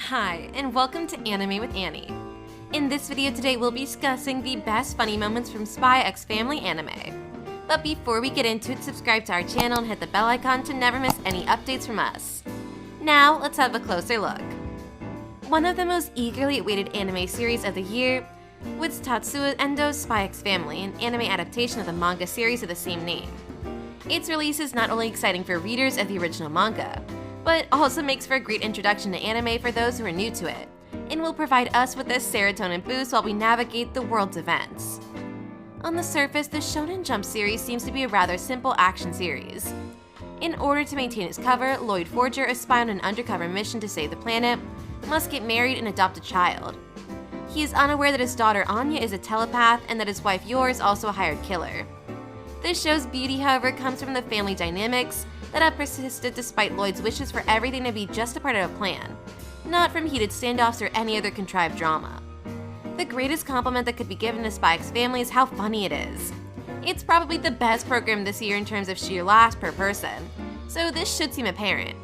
Hi, and welcome to Anime with Annie. In this video today, we'll be discussing the best funny moments from Spy X Family anime. But before we get into it, subscribe to our channel and hit the bell icon to never miss any updates from us. Now, let's have a closer look. One of the most eagerly awaited anime series of the year was Tatsuya Endo's Spy X Family, an anime adaptation of the manga series of the same name. Its release is not only exciting for readers of the original manga, but also makes for a great introduction to anime for those who are new to it, and will provide us with a serotonin boost while we navigate the world's events. On the surface, the Shonen Jump series seems to be a rather simple action series. In order to maintain its cover, Anya Forger, a spy on an undercover mission to save the planet, must get married and adopt a child. He is unaware that his daughter Anya is a telepath and that his wife Yor is also a hired killer. This show's beauty, however, comes from the family dynamics that have persisted despite Lloyd's wishes for everything to be just a part of a plan, not from heated standoffs or any other contrived drama. The greatest compliment that could be given to Spy X Family is how funny it is. It's probably the best program this year in terms of sheer laughs per person, so this should seem apparent.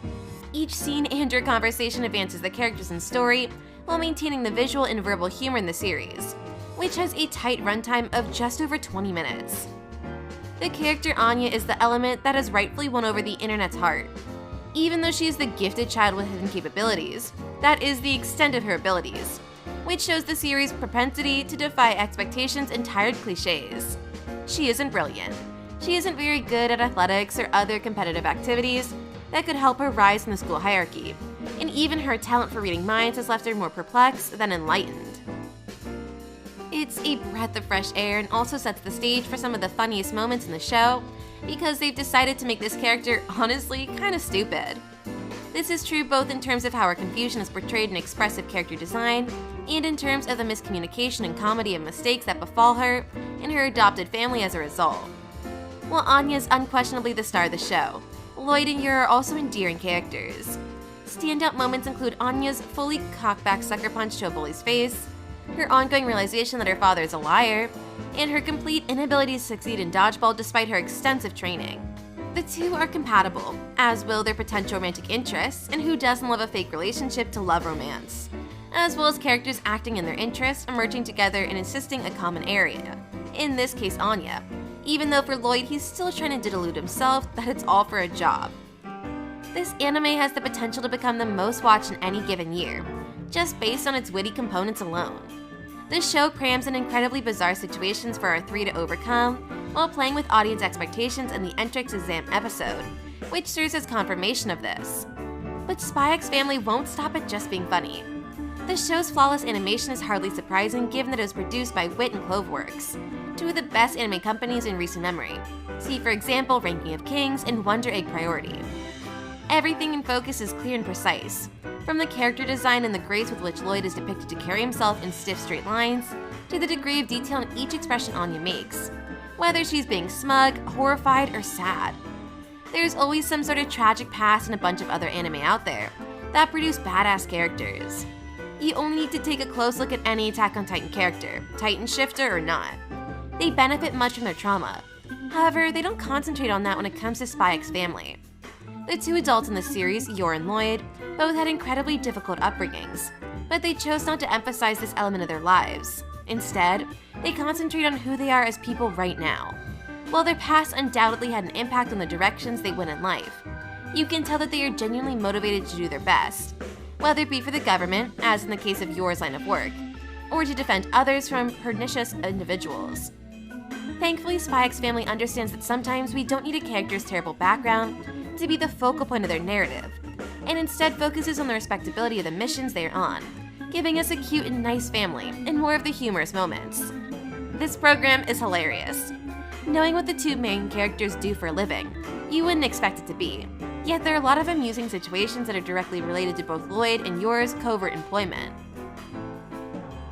Each scene and or conversation advances the characters and story while maintaining the visual and verbal humor in the series, which has a tight runtime of just over 20 minutes. The character Anya is the element that has rightfully won over the internet's heart. Even though she is the gifted child with hidden capabilities, that is the extent of her abilities, which shows the series' propensity to defy expectations and tired cliches. She isn't brilliant. She isn't very good at athletics or other competitive activities that could help her rise in the school hierarchy, and even her talent for reading minds has left her more perplexed than enlightened. It's a breath of fresh air and also sets the stage for some of the funniest moments in the show, because they've decided to make this character honestly kinda stupid. This is true both in terms of how her confusion is portrayed in expressive character design, and in terms of the miscommunication and comedy of mistakes that befall her and her adopted family as a result. While Anya is unquestionably the star of the show, Lloyd and Yor are also endearing characters. Standout moments include Anya's fully cockback sucker punch to a bully's face, her ongoing realization that her father is a liar, and her complete inability to succeed in dodgeball despite her extensive training. The two are compatible, as will their potential romantic interests, and who doesn't love a fake relationship to love romance, as well as characters acting in their interests, emerging together and insisting a common area, in this case Anya, even though for Lloyd he's still trying to delude himself that it's all for a job. This anime has the potential to become the most watched in any given year, just based on its witty components alone. This show crams in incredibly bizarre situations for our three to overcome, while playing with audience expectations in the entrance exam episode, which serves as confirmation of this. But Spy X Family won't stop at just being funny. The show's flawless animation is hardly surprising given that it was produced by Wit and Cloveworks, two of the best anime companies in recent memory. See for example Ranking of Kings and Wonder Egg Priority. Everything in focus is clear and precise, from the character design and the grace with which Lloyd is depicted to carry himself in stiff straight lines, to the degree of detail in each expression Anya makes, whether she's being smug, horrified, or sad. There's always some sort of tragic past in a bunch of other anime out there that produce badass characters. You only need to take a close look at any Attack on Titan character, Titan shifter or not. They benefit much from their trauma. However, they don't concentrate on that when it comes to Spy X Family. The two adults in the series, Yor and Lloyd, both had incredibly difficult upbringings, but they chose not to emphasize this element of their lives. Instead, they concentrate on who they are as people right now. While their past undoubtedly had an impact on the directions they went in life, you can tell that they are genuinely motivated to do their best, whether it be for the government, as in the case of Yor's line of work, or to defend others from pernicious individuals. Thankfully, Spy X Family understands that sometimes we don't need a character's terrible background to be the focal point of their narrative, and instead focuses on the respectability of the missions they are on, giving us a cute and nice family and more of the humorous moments. This program is hilarious. Knowing what the two main characters do for a living, you wouldn't expect it to be, yet there are a lot of amusing situations that are directly related to both Lloyd and Yor's covert employment.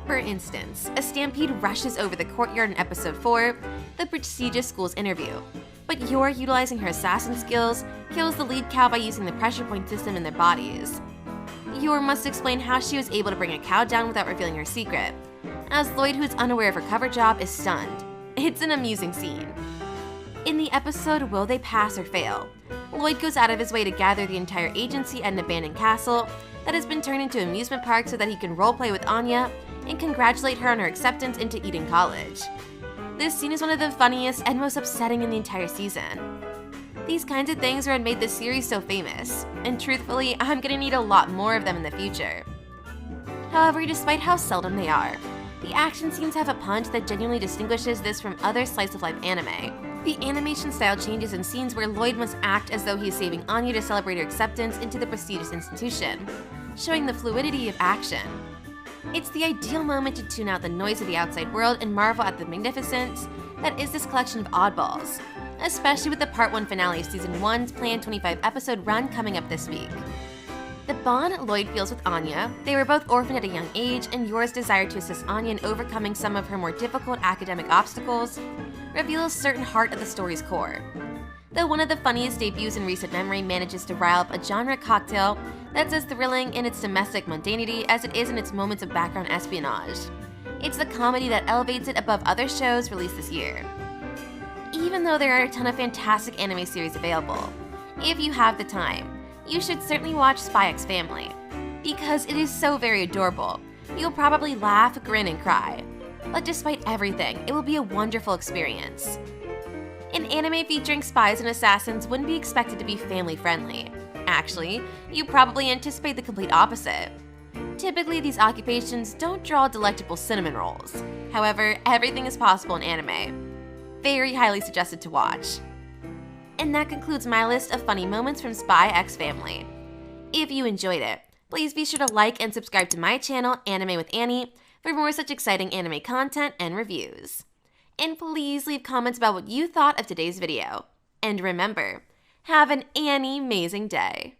For instance, a stampede rushes over the courtyard in episode 4, the prestigious school's interview, but Yor, utilizing her assassin skills, kills the lead cow by using the pressure point system in their bodies. Yor must explain how she was able to bring a cow down without revealing her secret, as Lloyd, who is unaware of her cover job, is stunned. It's an amusing scene. In the episode Will They Pass or Fail?, Lloyd goes out of his way to gather the entire agency at an abandoned castle that has been turned into an amusement park so that he can roleplay with Anya and congratulate her on her acceptance into Eden College. This scene is one of the funniest and most upsetting in the entire season. These kinds of things are what made this series so famous, and truthfully, I'm gonna need a lot more of them in the future. However, despite how seldom they are, the action scenes have a punch that genuinely distinguishes this from other slice-of-life anime. The animation style changes in scenes where Lloyd must act as though he is saving Anya to celebrate her acceptance into the prestigious institution, showing the fluidity of action. It's the ideal moment to tune out the noise of the outside world and marvel at the magnificence that is this collection of oddballs, especially with the Part 1 finale of Season 1's planned 25-episode run coming up this week. The bond Lloyd feels with Anya, they were both orphaned at a young age, and Yor's desire to assist Anya in overcoming some of her more difficult academic obstacles, reveals certain heart at the story's core. Though one of the funniest debuts in recent memory manages to rile up a genre cocktail that's as thrilling in its domestic mundanity as it is in its moments of background espionage. It's the comedy that elevates it above other shows released this year. Even though there are a ton of fantastic anime series available, if you have the time, you should certainly watch Spy X Family. Because it is so very adorable, you'll probably laugh, grin, and cry. But despite everything, it will be a wonderful experience. An anime featuring spies and assassins wouldn't be expected to be family-friendly. Actually, you probably anticipate the complete opposite. Typically, these occupations don't draw delectable cinnamon rolls. However, everything is possible in anime. Very highly suggested to watch. And that concludes my list of funny moments from Spy X Family. If you enjoyed it, please be sure to like and subscribe to my channel, Anime with Annie, for more such exciting anime content and reviews. And please leave comments about what you thought of today's video. And remember, have an Annie-mazing day.